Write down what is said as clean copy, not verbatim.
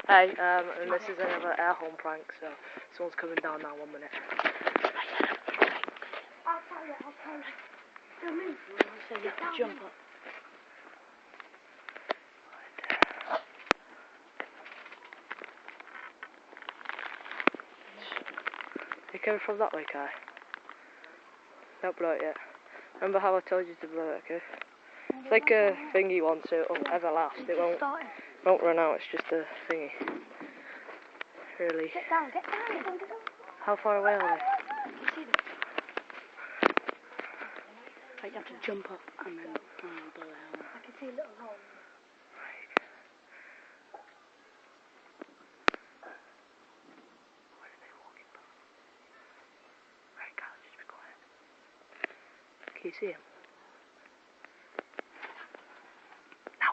Hey, and this is another air horn prank, so someone's coming down now, 1 minute. I'll tell you. Don't move. So you have to jump up. You coming from that way, Kai? Don't blow it yet. Remember how I told you to blow it, okay? It's like a thingy one, so it'll ever last. It won't run out, it's just a thingy. Really. Get down. How far away are they? You see them? You have to jump up and then blow it out. I can see a little hole. Where are they walking past? Right, Carl, just be quiet. Can you see him? No.